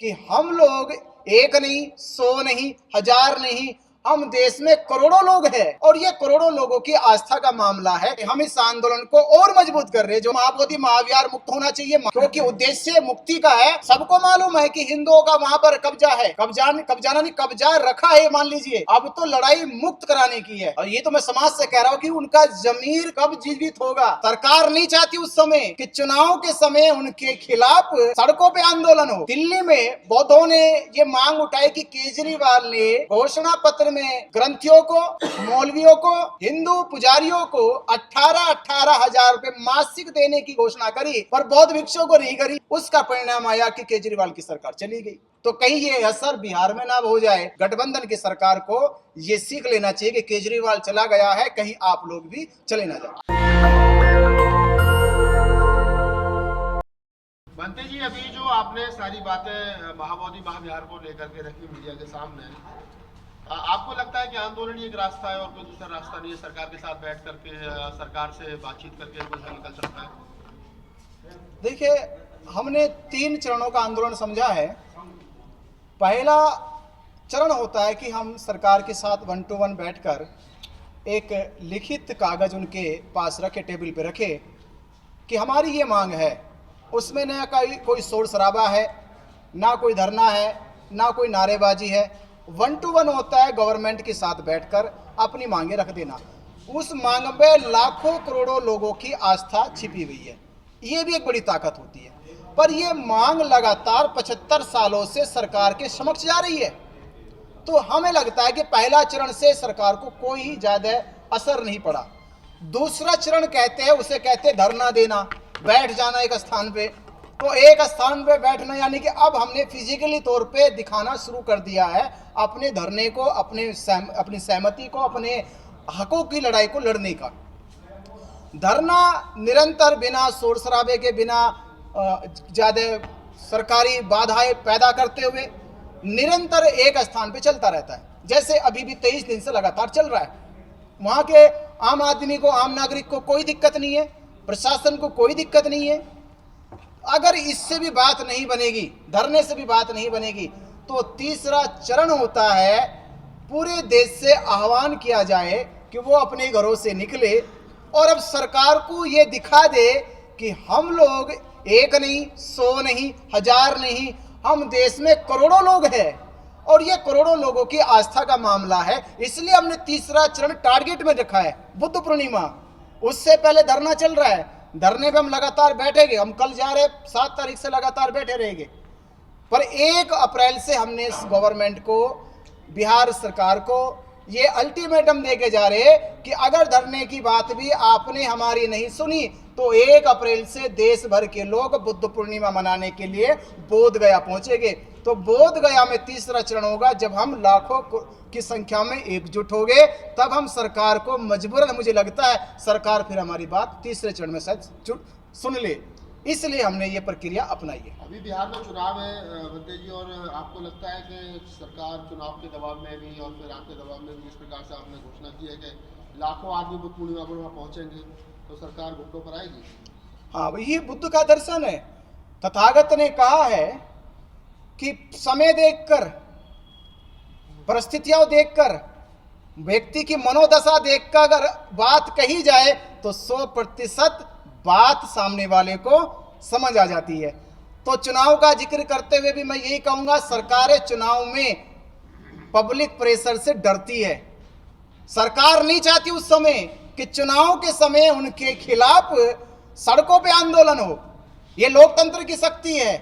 कि हम लोग एक नहीं, 100 नहीं, 1000 नहीं, हम देश में करोड़ों लोग हैं और ये करोड़ों लोगों की आस्था का मामला है। हम इस आंदोलन को और मजबूत कर रहे हैं। जो महाबोधि महाविहार मुक्त होना चाहिए, क्योंकि उद्देश्य मुक्ति का है। सबको मालूम है कि हिंदुओं का वहां पर कब्जा है, कब्जाना नहीं, कब्जा रखा है मान लीजिए। अब तो लड़ाई मुक्त कराने की है और ये तो मैं समाज से कह रहा हूँ कि उनका जमीर कब जीवित होगा। सरकार नहीं चाहती उस समय कि चुनाव के समय उनके खिलाफ सड़कों पे आंदोलन हो। दिल्ली में बौद्धों ने ये मांग उठाई कि केजरीवाल ने घोषणा पत्र में ग्रंथियों को, मौलवियों को, हिंदू पुजारियों को 18-18 हजार रुपए मासिक देने की घोषणा करी, पर बौद्ध भिक्षुओं को नहीं करी। उसका परिणाम आया कि केजरीवाल की सरकार चली गई। तो कहीं ये असर बिहार में ना हो जाए। गठबंधन की सरकार को ये सीख लेना चाहिए कि केजरीवाल चला गया है, कहीं आप लोग भी चले ना जाए। बनते जी, अभी जो आपने सारी बातें महाबोधि महाविहार को लेकर के रखी मीडिया के सामने, आपको लगता है कि आंदोलन ही एक रास्ता है और कोई दूसरा रास्ता नहीं है? सरकार के साथ बैठ करके, सरकार से बातचीत करके कुछ हल निकल सकता है? देखिए, हमने 3 चरणों का आंदोलन समझा है। पहला चरण होता है कि हम सरकार के साथ 1 to 1 बैठकर एक लिखित कागज उनके पास रखे, टेबल पे रखे कि हमारी ये मांग है। उसमें ना कोई शोर शराबा है, ना कोई धरना है, ना कोई नारेबाजी है। 1 to 1 होता है गवर्नमेंट के साथ बैठकर अपनी मांगे रख देना। उस मांग में लाखों करोड़ों लोगों की आस्था छिपी हुई है। ये भी एक बड़ी ताकत होती है। पर ये मांग लगातार 75 सालों से सरकार के समक्ष जा रही है। तो हमें लगता है कि पहला चरण से सरकार को कोई ज्यादा असर नहीं पड़ा। दूसरा चरण कहते हैं, उसे कहते हैं धरना देना, बैठ जाना एक स्थान पे। तो एक स्थान पे बैठना यानी कि अब हमने फिजिकली तौर पे दिखाना शुरू कर दिया है अपने धरने को, अपनी सहमति को, अपने हकों की लड़ाई को लड़ने का। धरना निरंतर बिना शोर शराबे के, बिना ज्यादा सरकारी बाधाएं पैदा करते हुए निरंतर एक स्थान पे चलता रहता है। जैसे अभी भी 23 दिन से लगातार चल रहा है। वहां के आम आदमी को, आम नागरिक को कोई दिक्कत नहीं है, प्रशासन को कोई दिक्कत नहीं है। अगर इससे भी बात नहीं बनेगी, धरने से भी बात नहीं बनेगी, तो तीसरा चरण होता है पूरे देश से आह्वान किया जाए कि वो अपने घरों से निकले और अब सरकार को ये दिखा दे कि हम लोग एक नहीं, 100 नहीं, 1000 नहीं, हम देश में करोड़ों लोग हैं और ये करोड़ों लोगों की आस्था का मामला है। इसलिए हमने तीसरा चरण टारगेट में रखा है, बुद्ध पूर्णिमा। उससे पहले धरना चल रहा है, धरने पे हम लगातार बैठेंगे। हम कल जा रहे 7 तारीख से लगातार बैठे रहेंगे। पर 1 अप्रैल से हमने इस गवर्नमेंट को, बिहार सरकार को ये अल्टीमेटम देके जा रहे हैं कि अगर धरने की बात भी आपने हमारी नहीं सुनी तो 1 अप्रैल से देश भर के लोग बुद्ध पूर्णिमा मनाने के लिए बोध गया पहुंचेंगे। तो बोध गया में तीसरा चरण होगा। जब हम लाखों की संख्या में एकजुट हो गए तब हम सरकार को मजबूरन, मुझे लगता है सरकार फिर हमारी बात तीसरे चरण में शायद सुन ले। इसलिए हमने ये प्रक्रिया अपनाई है। अभी बिहार में चुनाव है बनते जी, और आपको लगता है कि सरकार चुनाव के दबाव में भी और फिर आपके दबाव में भी जिस प्रकार से आपने घोषणा की है कि लाखों आदमी बुद्ध पूर्णिमा पर वहाँ पहुँचेंगे, तो सरकार घुटनों पर आएगी? हाँ, ये बुद्ध का दर्शन है। तथागत ने कहा है कि समय देखकर, परिस्थितियां देखकर, व्यक्ति की मनोदशा देखकर अगर बात कही जाए तो 100% बात सामने वाले को समझ आ जाती है। तो चुनाव का जिक्र करते हुए भी मैं यही कहूंगा, सरकारें चुनाव में पब्लिक प्रेशर से डरती है। सरकार नहीं चाहती उस समय कि चुनाव के समय उनके खिलाफ सड़कों पे आंदोलन हो। यह लोकतंत्र की शक्ति है।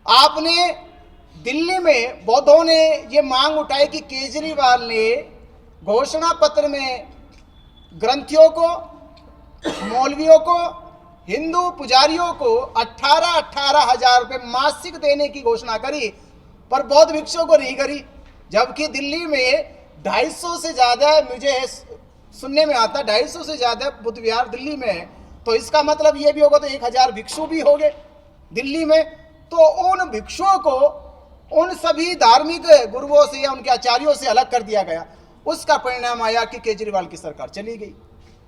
आपने दिल्ली में बौद्धों ने ये मांग उठाई कि केजरीवाल ने घोषणा पत्र में ग्रंथियों को, मौलवियों को, हिंदू पुजारियों को 18-18 हजार रुपए मासिक देने की घोषणा करी, पर बौद्ध भिक्षुओं को नहीं करी। जबकि दिल्ली में 250 से ज्यादा, मुझे सुनने में आता 250 से ज्यादा बुद्ध विहार दिल्ली में है। तो इसका मतलब ये भी होगा तो 1000 भिक्षु भी हो गए दिल्ली में। तो उन भिक्षुओं को उन सभी धार्मिक गुरुओं से या उनके आचार्यों से अलग कर दिया गया। उसका परिणाम आया कि केजरीवाल की सरकार चली गई।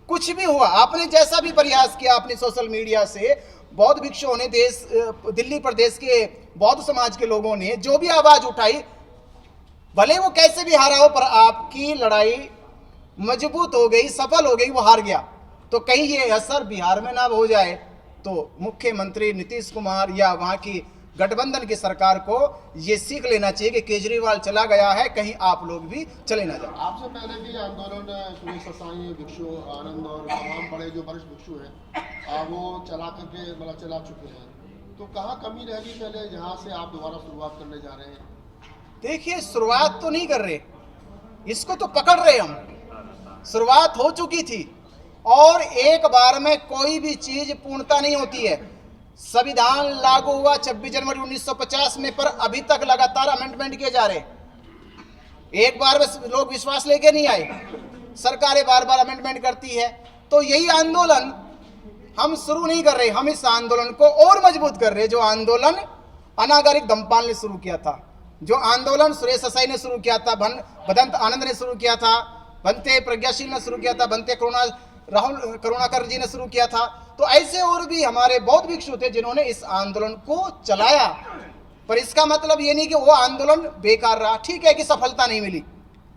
कुछ भी हुआ, आपने जैसा भी प्रयास किया, आपने सोशल मीडिया से बौद्ध भिक्षुओं ने, दिल्ली प्रदेश के बौद्ध समाज के लोगों ने जो भी आवाज उठाई, भले वो कैसे भी हारा हो, पर आपकी लड़ाई मजबूत हो गई, सफल हो गई, वो हार गया। तो कहीं ये असर बिहार में ना हो जाए, तो मुख्यमंत्री नीतीश कुमार या वहां की गठबंधन की सरकार को ये सीख लेना चाहिए कि केजरीवाल चला गया है, कहीं आप लोग भी चले ना जाए। आपसे पहले भी आंदोलन सुरेश ससाई, भिक्षु आनंद और तमाम बड़े जो वरिष्ठ भिक्षु हैं वो चला चुके हैं, तो कहाँ कमी रह गई पहले जहाँ से आप दोबारा शुरुआत करने जा रहे हैं? देखिए, शुरुआत तो नहीं कर रहे, इसको तो पकड़ रहे हम। शुरुआत हो चुकी थी, और एक बार में कोई भी चीज पूर्णता नहीं होती है। संविधान लागू हुआ 26 जनवरी 1950 में, पर अभी तक लगातार अमेंडमेंट किए जा रहे। एक बार में लोग विश्वास लेके नहीं आए, सरकारें बार बार अमेंडमेंट करती है। तो यही आंदोलन हम शुरू नहीं कर रहे, हम इस आंदोलन को और मजबूत कर रहे। जो आंदोलन अनागरिक धम्मपाल ने शुरू किया था, जो आंदोलन सुरेश ससाई ने शुरू किया था, भदंत आनंद ने शुरू किया था, बनते प्रज्ञाशील ने शुरू किया था, बनते राहुल करुणाकर जी ने शुरू किया था, तो ऐसे और भी हमारे बौद्ध भिक्षु थे जिन्होंने इस आंदोलन को चलाया। पर इसका मतलब ये नहीं कि वो आंदोलन बेकार रहा। ठीक है कि सफलता नहीं मिली,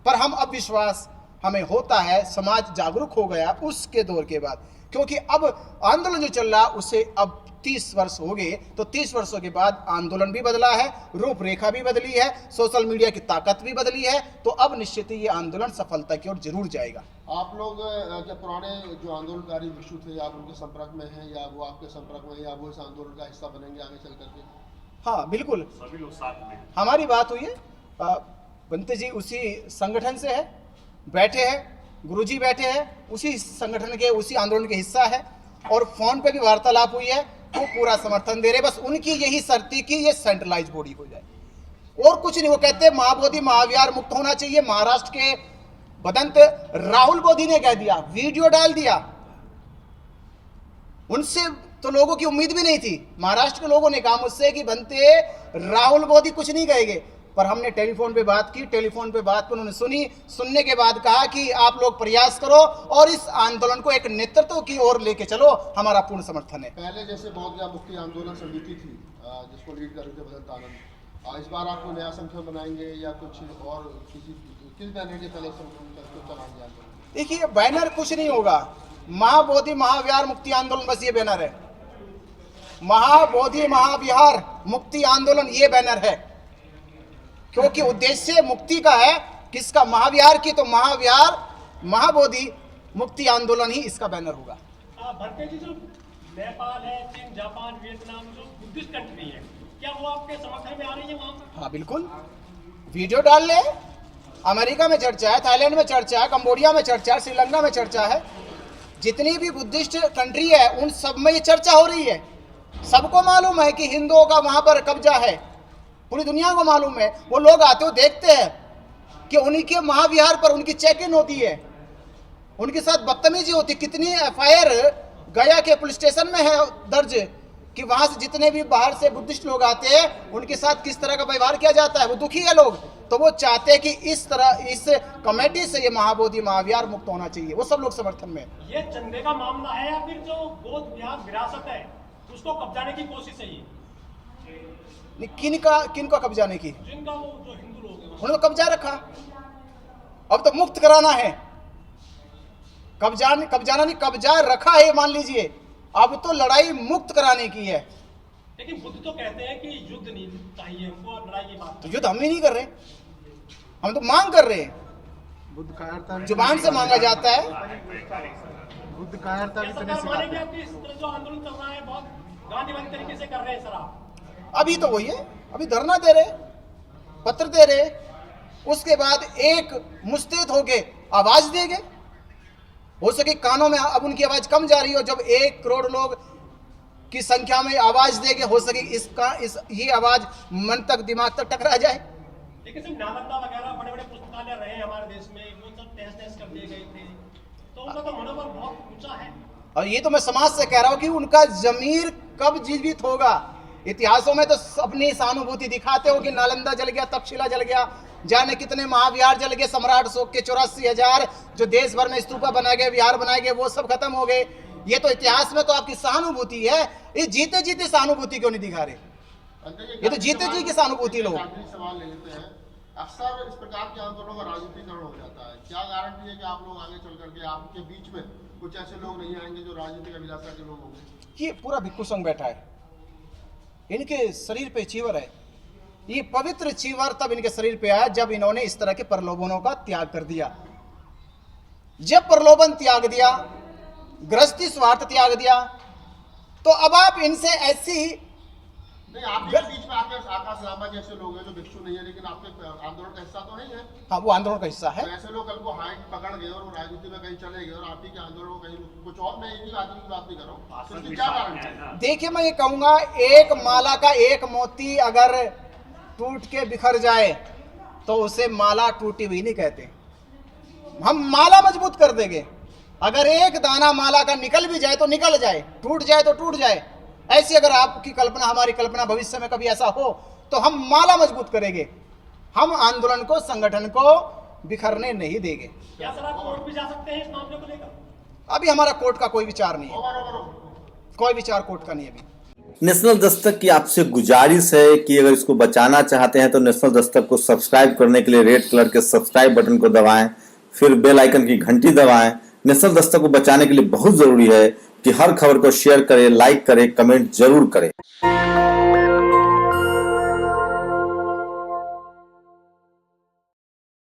पर हम अब विश्वास हमें होता है, समाज जागरूक हो गया उसके दौर के बाद, क्योंकि अब आंदोलन जो चल रहा उसे अब 30 वर्ष हो गए, तो 30 वर्षों के बाद आंदोलन भी बदला है, रूपरेखा भी बदली है, सोशल मीडिया की ताकत भी बदली है। तो अब निश्चित ही ये आंदोलन सफलता की ओर जरूर जाएगा। आप लोग क्या पुराने जो आंदोलनकारी भिक्षु थे, आप उनके संपर्क में हैं, या वो आपके संपर्क में, या वो इस आंदोलन का हिस्सा बनेंगे आगे चल करके? हाँ बिल्कुल, सभी लोग साथ में हमारी बात हुई है। बनते जी उसी संगठन से है, बैठे हैं, गुरुजी बैठे हैं, उसी संगठन के, उसी आंदोलन के हिस्सा है, और फोन पे भी वार्तालाप हुई है, वो पूरा समर्थन दे रहे। बस उनकी यही शर्त थी कि ये सेंट्रलाइज बॉडी हो जाए, और कुछ नहीं। वो कहते महाबोधि महाविहार मुक्त होना चाहिए। महाराष्ट्र के बदंत राहुल बोधी ने कह दिया, वीडियो डाल दिया, उनसे तो लोगों की उम्मीद भी नहीं थी। महाराष्ट्र के लोगों ने कहा मुझसे कि बनते राहुल बोधी कुछ नहीं कहेंगे, पर हमने टेलीफोन पे बात की, टेलीफोन पे बात उन्होंने सुनी, सुनने के बाद कहा कि आप लोग प्रयास करो और इस आंदोलन को एक नेतृत्व की ओर लेके चलो, हमारा पूर्ण समर्थन है। पहले जैसे बौद्ध गया मुक्ति आंदोलन समिति थी जिसको लीड कर रहे थे भदंत आनंद, इस बार आप कोई नया संगठन बनाएंगे या कुछ और किस बैनर के पहले चलाएंगे? देखिए, बैनर कुछ नहीं होगा, महाबोधि महाविहार मुक्ति आंदोलन, बस ये बैनर है। महाबोधि महाविहार मुक्ति आंदोलन ये बैनर है, क्योंकि उद्देश्य मुक्ति का है। किसका? महाविहार की। तो महाविहार महाबोधि मुक्ति आंदोलन ही इसका बैनर होगा। भरते जी, जो नेपाल है, चीन, जापान, वियतनाम जो बुद्धिस्ट कंट्री है, क्या वो आपके समर्थन में आ रही है वहां पर? हाँ बिल्कुल, वीडियो डाल ले। अमेरिका में चर्चा है, थाईलैंड में चर्चा है, कंबोडिया में चर्चा है, श्रीलंका में चर्चा है, जितनी भी बुद्धिस्ट कंट्री है उन सब में ये चर्चा हो रही है। सबको मालूम है कि हिंदुओं का वहां पर कब्जा है, पूरी दुनिया को मालूम है। वो लोग आते हो देखते हैं कि उनके महाविहार पर उनकी चेक इन होती है, उनके साथ बदतमीजी होती। कितनी एफआईआर गया के पुलिस स्टेशन में है दर्ज कि वहां से जितने भी बाहर से बुद्धिस्ट लोग आते हैं उनके साथ किस तरह का व्यवहार किया जाता है। वो दुखी है लोग, तो वो चाहते हैं कि इस तरह इस कमेटी से ये महाबोधि महाविहार मुक्त होना चाहिए। वो सब लोग समर्थन में। ये चंदे का मामला है या फिर जो बौद्ध विहार विरासत है उसको कब्जाने की कोशिश है? ये किनका कब्जाने की? जिनका वो जो हिंदू लोग हैं उन्होंने कब्जा रखा, अब तो मुक्त कराना है। कब्जाना नहीं, कब्जा रखा है मान लीजिए, अब तो लड़ाई मुक्त कराने की है। लेकिन बुद्ध तो कहते हैं कि युद्ध नहीं चाहिए हमको, लड़ाई की बात। तो युद्ध हम ही नहीं कर रहे, हम तो मांग कर रहे हैं। बुद्ध कायरता जुबान से मांगा जाता है। बुद्ध कायरता भी सरकार मानेगी आपकी इस तरह जो आंदोलन कर रहा है, बहुत गांधीवादी तरीके से कर रहे हैं सर आप? अभी तो वही है, अभी धरना दे रहे, पत्र दे रहे, उसके बाद एक मुस्तैद होके आवाज देंगे। हो सके कानों में अब उनकी आवाज कम जा रही हो, जब 1 करोड़ लोग की संख्या में आवाज देंगे, हो सके ये आवाज मन तक, दिमाग तक टकरा जाए। लेकिन सिर्फ नालंदा वगैरह बड़े बड़े पुस्तकालय रहे हमारे देश में, वो सब तहस कर दिए गए थे, तो उनका तो मनोबल बहुत ऊंचा है। और ये तो मैं समाज से कह रहा हूं कि उनका जमीर कब जीवित होगा। इतिहासों में तो अपनी सहानुभूति दिखाते हो कि नालंदा जल गया, तक्षशिला जल गया, जाने कितने महाविहार जल गए, सम्राट अशोक के 84,000 जो देश भर में स्तूपा बनाए गए, विहार बनाए गए, वो सब खत्म हो गए। ये तो इतिहास में तो आपकी सहानुभूति है, ये जीते जीते सहानुभूति क्यों नहीं दिखा रहे? ये तो जीते जी की सहानुभूति लो। सवाल ले लेते हैं। अक्सर इस प्रकार के आंदोलनों का राजनीतिकरण हो जाता है, क्या गारंटी है कि आप लोग आगे चल करके आपके बीच में कुछ ऐसे लोग नहीं आएंगे जो राजनीतिक अभिलाषा के लोग होंगे? ये पूरा भिक्खु संघ बैठा है, इनके शरीर पे चीवर है। ये पवित्र चीवर तब इनके शरीर पे आया जब इन्होंने इस तरह के प्रलोभनों का त्याग कर दिया। जब प्रलोभन त्याग दिया, गृहस्थी स्वार्थ त्याग दिया, तो अब आप इनसे ऐसी नहीं, आपके बीच में आकाश लांबा जैसे लोग हैं जो भिक्षु नहीं है लेकिन आपके आंदोलन का हिस्सा तो नहीं है। हाँ, वो आंदोलन का हिस्सा है। तो ऐसे लोग कल को हाइट पकड़ गए और वो राजनीति में कहीं चले गए और आप ही के आंदोलन को कहीं कुछ और, मैं एक ही आदमी की बात नहीं कर रहा हूँ, तो इसकी क्या गारंटी है? देखिए, मैं ये कहूंगा, एक माला का एक मोती अगर टूट के बिखर जाए तो उसे माला टूटी हुई नहीं कहते। हम माला मजबूत कर देंगे। अगर एक दाना माला का निकल भी जाए तो निकल जाए, टूट जाए तो टूट जाए। ऐसी अगर आपकी कल्पना, हमारी कल्पना भविष्य में कभी ऐसा हो तो हम माला मजबूत करेंगे। हम आंदोलन को, संगठन को बिखरने नहीं देंगे। क्या सर आप कोर्ट भी जा सकते हैं इस मामले को लेकर? अभी हमारा कोर्ट का कोई विचार नहीं है, कोई विचार कोर्ट का नहीं है अभी। नेशनल दस्तक की आपसे गुजारिश है कि अगर इसको बचाना चाहते हैं तो नेशनल दस्तक को सब्सक्राइब करने के लिए रेड कलर के सब्सक्राइब बटन को दबाएं, फिर बेल आइकन की घंटी दबाएं। नेशनल दस्तक को बचाने के लिए बहुत जरूरी है कि हर खबर को शेयर करें, लाइक करें, कमेंट जरूर करें।